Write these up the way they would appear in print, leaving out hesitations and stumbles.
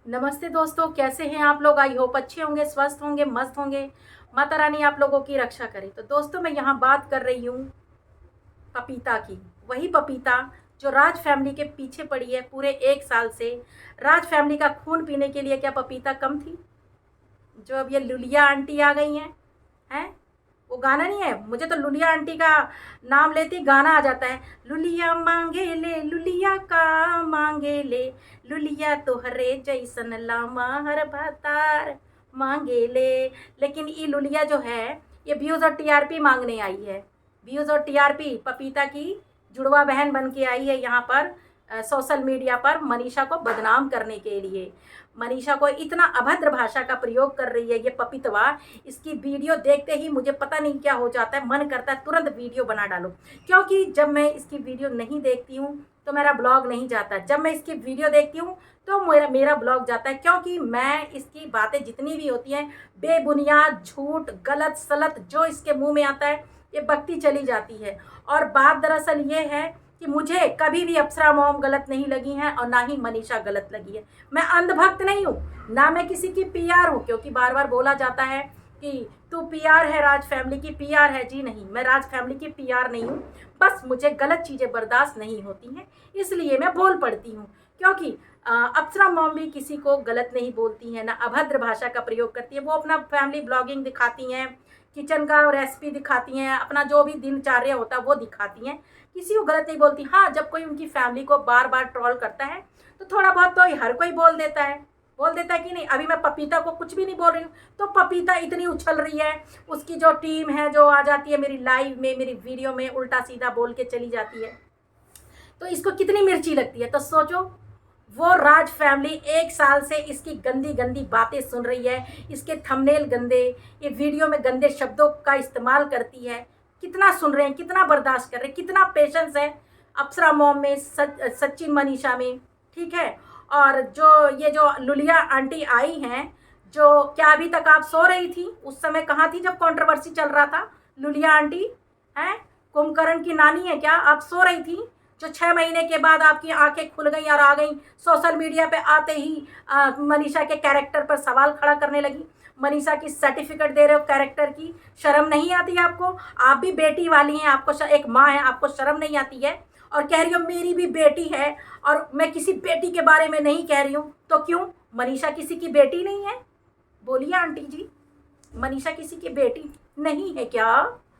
नमस्ते दोस्तों, कैसे हैं आप लोग। आई होप अच्छे होंगे, स्वस्थ होंगे, मस्त होंगे। माता रानी आप लोगों की रक्षा करे। तो दोस्तों, मैं यहाँ बात कर रही हूँ पपीता की। वही पपीता जो राज फैमिली के पीछे पड़ी है पूरे 1 साल से। राज फैमिली का खून पीने के लिए क्या पपीता कम थी? जो अब ये लुलिया आंटी आ गई हैं। वो गाना नहीं है, मुझे तो लुलिया आंटी का नाम लेते ही गाना आ जाता है। लुलिया मांगे ले, लुलिया का मांगे ले, लुलिया तोहरे जैसन लामा हर भातार मांगे ले। लेकिन ये लुलिया जो है, ये व्यूज और टीआरपी मांगने आई है। व्यूज और टीआरपी पपीता की जुड़वा बहन बन के आई है यहाँ पर सोशल मीडिया पर मनीषा को बदनाम करने के लिए। मनीषा को इतना अभद्र भाषा का प्रयोग कर रही है ये पपीतवा। इसकी वीडियो देखते ही मुझे पता नहीं क्या हो जाता है, मन करता है तुरंत वीडियो बना डालो। क्योंकि जब मैं इसकी वीडियो नहीं देखती हूँ तो मेरा ब्लॉग नहीं जाता, जब मैं इसकी वीडियो देखती हूँ तो मेरा ब्लॉग जाता है। क्योंकि मैं इसकी बातें जितनी भी होती हैं बेबुनियाद, झूठ, गलत सलत जो इसके मुंह में आता है ये बकती चली जाती है। और बात दरअसल ये है कि मुझे कभी भी अप्सरा मॉम गलत नहीं लगी हैं और ना ही मनीषा गलत लगी है। मैं अंधभक्त नहीं हूँ, ना मैं किसी की पीआर हूँ। क्योंकि बार बार बोला जाता है कि तू पीआर है, राज फैमिली की पीआर है। जी नहीं, मैं राज फैमिली की पीआर नहीं हूँ। बस मुझे गलत चीज़ें बर्दाश्त नहीं होती हैं, इसलिए मैं बोल पड़ती हूँ। क्योंकि अप्सरा मॉम भी किसी को गलत नहीं बोलती हैं, ना अभद्र भाषा का प्रयोग करती है। वो अपना फैमिली ब्लॉगिंग दिखाती हैं, किचन का रेसिपी दिखाती हैं, अपना जो भी दिनचर्या होता है वो दिखाती हैं, किसी को गलत नहीं बोलती। हाँ, जब कोई उनकी फैमिली को बार बार ट्रोल करता है तो थोड़ा बहुत तो हर कोई बोल देता है कि नहीं। अभी मैं पपीता को कुछ भी नहीं बोल रही हूँ तो पपीता इतनी उछल रही है, उसकी जो टीम है जो आ जाती है मेरी लाइव में, मेरी वीडियो में उल्टा सीधा बोल के चली जाती है, तो इसको कितनी मिर्ची लगती है। तो सोचो, वो राज फैमिली 1 साल से इसकी गंदी गंदी बातें सुन रही है, इसके थंबनेल गंदे, ये वीडियो में गंदे शब्दों का इस्तेमाल करती है। कितना सुन रहे हैं, कितना बर्दाश्त कर रहे हैं, कितना पेशेंस है अप्सरा मॉम में, सचिन मनीषा में। ठीक है। और जो ये जो लुलिया आंटी आई हैं, जो क्या अभी तक आप सो रही थी? उस समय कहाँ थी जब कंट्रोवर्सी चल रहा था? लुलिया आंटी हैं, कुंभकर्ण की नानी है क्या? आप सो रही थी? जो 6 महीने के बाद आपकी आंखें खुल गई और आ गई सोशल मीडिया पे आते ही मनीषा के कैरेक्टर पर सवाल खड़ा करने लगी। मनीषा की सर्टिफिकेट दे रहे हो कैरेक्टर की, शर्म नहीं आती आपको? आप भी बेटी वाली हैं, आपको एक माँ है, आपको शर्म नहीं आती है? और कह रही हो मेरी भी बेटी है और मैं किसी बेटी के बारे में नहीं कह रही हूँ। तो क्यों, मनीषा किसी की बेटी नहीं है? बोलिए आंटी जी, मनीषा किसी की बेटी नहीं है क्या?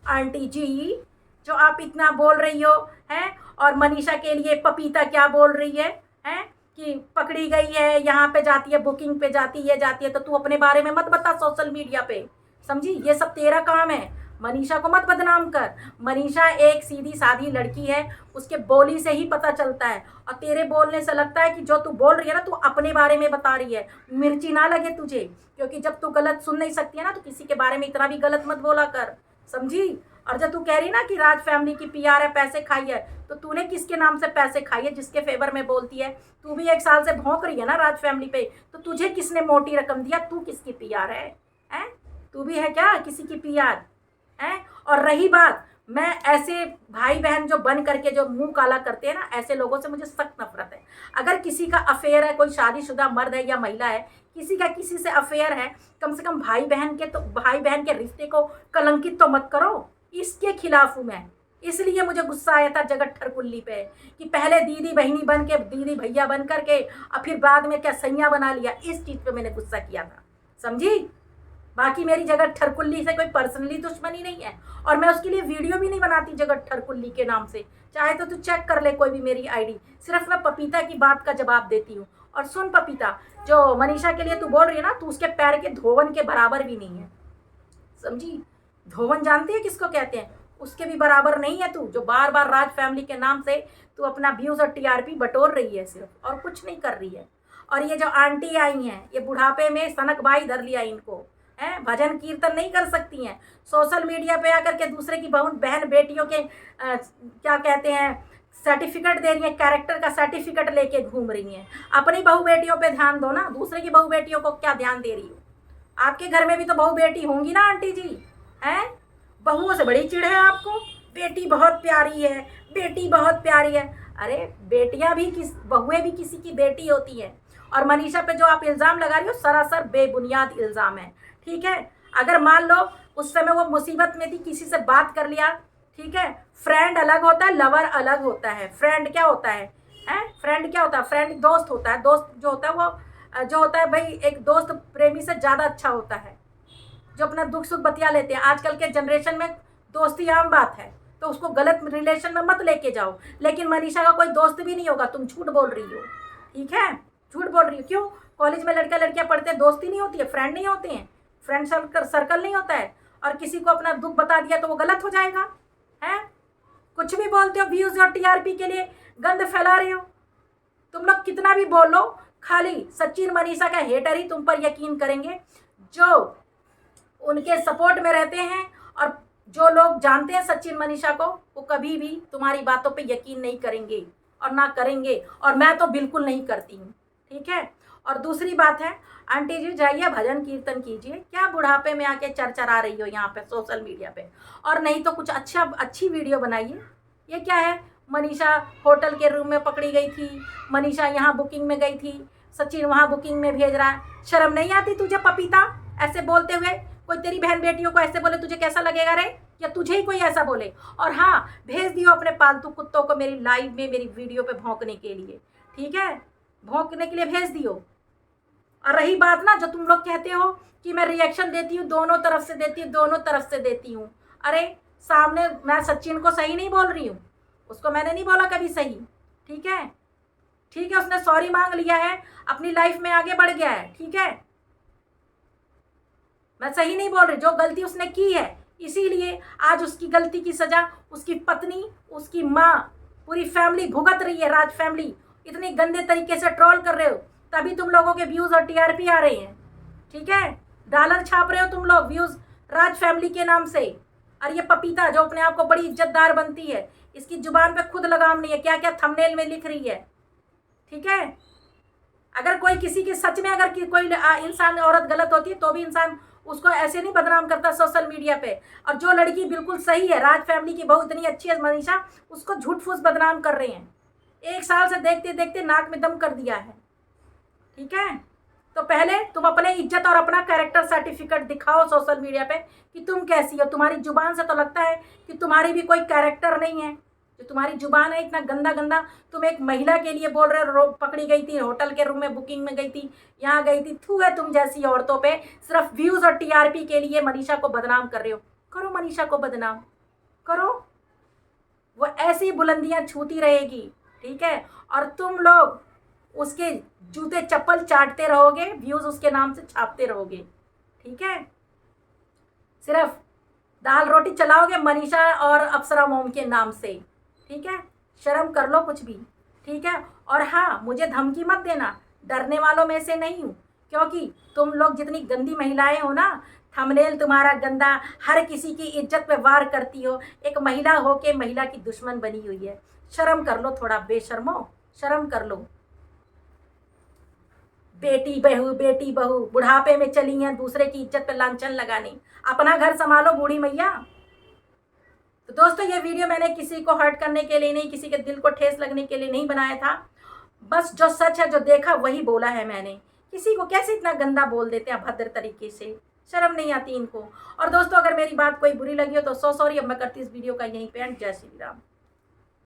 आंटी जी, जो आप इतना बोल रही हो हैं, और मनीषा के लिए पपीता क्या बोल रही है हैं कि पकड़ी गई है, यहाँ पे जाती है, बुकिंग पे जाती है, तो तू अपने बारे में मत बता सोशल मीडिया पे। समझी, ये सब तेरा काम है। मनीषा को मत बदनाम कर। मनीषा एक सीधी सादी लड़की है, उसके बोली से ही पता चलता है। और तेरे बोलने से लगता है कि जो तू बोल रही है ना, तू अपने बारे में बता रही है। मिर्ची ना लगे तुझे, क्योंकि जब तू गलत सुन नहीं सकती है ना तो किसी के बारे में इतना भी गलत मत बोला कर। समझी। और जब तू कह रही ना कि राज फैमिली की पीआर है, पैसे खाई है, तो तूने किसके नाम से पैसे खाई है जिसके फेवर में बोलती है? तू भी 1 साल से भौंक रही है ना राज फैमिली पे, तो तुझे किसने मोटी रकम दिया? तू किसकी पीआर है? हैं? तू भी है क्या किसी की पीआर? हैं? और रही बात, मैं ऐसे भाई बहन जो बन करके जो मुंह काला करते हैं ना, ऐसे लोगों से मुझे सख्त नफरत है। अगर किसी का अफेयर है, कोई शादीशुदा मर्द है या महिला है, किसी का किसी से अफेयर है, कम से कम भाई बहन के रिश्ते को कलंकित तो मत करो। इसके खिलाफ हूं मैं। इसलिए मुझे गुस्सा आया था जगत ठरकुल्ली पे कि पहले दीदी बहनी बन के, दीदी भैया बन करके, और फिर बाद में क्या सैया बना लिया। इस चीज पे मैंने गुस्सा किया था। समझी। बाकी मेरी जगत ठरकुल्ली से कोई पर्सनली दुश्मनी नहीं है, और मैं उसके लिए वीडियो भी नहीं बनाती जगत ठरकुल्ली के नाम से। चाहे तो तू चेक कर ले कोई भी मेरी आईडी। सिर्फ मैं पपीता की बात का जवाब देती हूँ। और सुन पपीता, जो मनीषा के लिए तू बोल रही है ना, तू उसके पैर के धोवन के बराबर भी नहीं है। समझी। धोवन जानती है किसको कहते हैं? उसके भी बराबर नहीं है तू, जो बार बार राज फैमिली के नाम से तू अपना व्यूज और टीआरपी बटोर रही है सिर्फ, और कुछ नहीं कर रही है। और ये जो आंटी आई हैं, ये बुढ़ापे में सनक बाई धर लिया इनको है, भजन कीर्तन नहीं कर सकती हैं। सोशल मीडिया पे आकर के दूसरे की बहन बेटियों के क्या कहते हैं, सर्टिफिकेट दे रही है, कैरेक्टर का सर्टिफिकेट लेके घूम रही हैं। अपनी बहू बेटियों पे ध्यान दो ना, दूसरे की बहू बेटियों को क्या ध्यान दे रही हो? आपके घर में भी तो बहू बेटी होंगी ना आंटी जी? हैं? बहुओं से बड़ी चिढ़ है आपको। बेटी बहुत प्यारी है, बेटी बहुत प्यारी है। अरे बेटियां भी बहुएं भी किसी की बेटी होती हैं। और मनीषा पे जो आप इल्ज़ाम लगा रही हो सरासर बेबुनियाद इल्ज़ाम है, ठीक है। अगर मान लो उस समय वो मुसीबत में थी, किसी से बात कर लिया, ठीक है। फ्रेंड अलग होता है, लवर अलग होता है। फ्रेंड क्या होता है? फ्रेंड क्या होता है? फ्रेंड दोस्त होता है। दोस्त जो होता है वो जो होता है भाई, एक दोस्त प्रेमी से ज़्यादा अच्छा होता है, जो अपना दुख सुख बतिया लेते हैं। आजकल के जनरेशन में दोस्ती आम बात है, तो उसको गलत रिलेशन में मत लेके जाओ। लेकिन मनीषा का कोई दोस्त भी नहीं होगा, तुम झूठ बोल रही हो, ठीक है, झूठ बोल रही हो। क्यों? कॉलेज में लड़का लड़कियां पढ़ते हैं, दोस्ती नहीं होती है, फ्रेंड नहीं होते हैं, फ्रेंड सर्कल नहीं होता है। और किसी को अपना दुख बता दिया तो वो गलत हो जाएगा, है। कुछ भी बोलते हो, व्यूज और टीआरपी के लिए गंद फैला रहे हो। तुम लोग कितना भी बोलो, खाली सचिन मनीषा का हेटर ही तुम पर यकीन करेंगे, जो उनके सपोर्ट में रहते हैं। और जो लोग जानते हैं सचिन मनीषा को, वो कभी भी तुम्हारी बातों पे यकीन नहीं करेंगे और ना करेंगे। और मैं तो बिल्कुल नहीं करती हूँ, ठीक है। और दूसरी बात है, आंटी जी जाइए भजन कीर्तन कीजिए, क्या बुढ़ापे में आके चरचरा रही हो यहाँ पे सोशल मीडिया पे। और नहीं तो कुछ अच्छी वीडियो बनाइए। ये क्या है? मनीषा होटल के रूम में पकड़ी गई थी, मनीषा यहाँ बुकिंग में गई थी, सचिन वहाँ बुकिंग में भेज रहा है। शर्म नहीं आती तुझे पपीता ऐसे बोलते हुए? कोई तेरी बहन बेटियों को ऐसे बोले तुझे कैसा लगेगा रे? या तुझे ही कोई ऐसा बोले? और हाँ, भेज दियो अपने पालतू कुत्तों को मेरी लाइव में, मेरी वीडियो पे भौंकने के लिए, ठीक है, भौंकने के लिए भेज दियो। और रही बात ना, जो तुम लोग कहते हो कि मैं रिएक्शन देती हूँ, दोनों तरफ से देती हूँ, दोनों तरफ से देती हूँ। अरे सामने मैं सचिन को सही नहीं बोल रही हूँ, उसको मैंने नहीं बोला कभी सही, ठीक है, ठीक है। उसने सॉरी मांग लिया है, अपनी लाइफ में आगे बढ़ गया है, ठीक है। मैं सही नहीं बोल रही, जो गलती उसने की है, इसीलिए आज उसकी गलती की सजा उसकी पत्नी, उसकी माँ, पूरी फैमिली भुगत रही है। राज फैमिली इतने गंदे तरीके से ट्रोल कर रहे हो, तभी तुम लोगों के व्यूज और टीआरपी आ रहे हैं, ठीक है। डॉलर छाप रहे हो तुम लोग व्यूज राज फैमिली के नाम से। और ये पपीता जो अपने आप को बड़ी इज्जतदार बनती है, इसकी जुबान पे खुद लगाम नहीं है, क्या क्या थंबनेल में लिख रही है, ठीक है। अगर कोई किसी की सच में अगर कोई इंसान औरत गलत होती है तो भी इंसान उसको ऐसे नहीं बदनाम करता सोशल मीडिया पे। और जो लड़की बिल्कुल सही है, राज फैमिली की बहू इतनी अच्छी है मनीषा, उसको झूठ फूस बदनाम कर रहे हैं। 1 साल से देखते देखते नाक में दम कर दिया है, ठीक है। तो पहले तुम अपने इज्जत और अपना कैरेक्टर सर्टिफिकेट दिखाओ सोशल मीडिया पे कि तुम कैसी हो। तुम्हारी जुबान से तो लगता है कि तुम्हारी भी कोई कैरेक्टर नहीं है। जो तुम्हारी जुबान है इतना गंदा गंदा, तुम एक महिला के लिए बोल रहे हो, पकड़ी गई थी होटल के रूम में, बुकिंग में गई थी, यहाँ गई थी। थू है तुम जैसी औरतों पे, सिर्फ व्यूज और टीआरपी के लिए मनीषा को बदनाम कर रहे हो। करो मनीषा को बदनाम करो, वो ऐसी बुलंदियां छूती रहेगी, ठीक है। और तुम लोग उसके जूते चप्पल चाटते रहोगे, व्यूज उसके नाम से छापते रहोगे, ठीक है। सिर्फ दाल रोटी चलाओगे मनीषा और अप्सरा मोम के नाम से, ठीक है। शर्म कर लो कुछ भी, ठीक है। और हाँ, मुझे धमकी मत देना, डरने वालों में से नहीं हूँ। क्योंकि तुम लोग जितनी गंदी महिलाएं हो ना, थंबनेल तुम्हारा गंदा, हर किसी की इज्जत पे वार करती हो, एक महिला हो के महिला की दुश्मन बनी हुई है। शर्म कर लो थोड़ा, बेशर्मो, शर्म कर लो। बेटी बहू बुढ़ापे में चली हैं दूसरे की इज्जत पे लांछन लगाने। अपना घर संभालो बूढ़ी मैया। तो दोस्तों, ये वीडियो मैंने किसी को हर्ट करने के लिए नहीं, किसी के दिल को ठेस लगने के लिए नहीं बनाया था। बस जो सच है, जो देखा वही बोला है मैंने। किसी को कैसे इतना गंदा बोल देते हैं अभद्र तरीके से, शर्म नहीं आती इनको। और दोस्तों, अगर मेरी बात कोई बुरी लगी हो तो सॉरी। अब मैं करती इस वीडियो का यहीं पे एंड। जय श्री राम।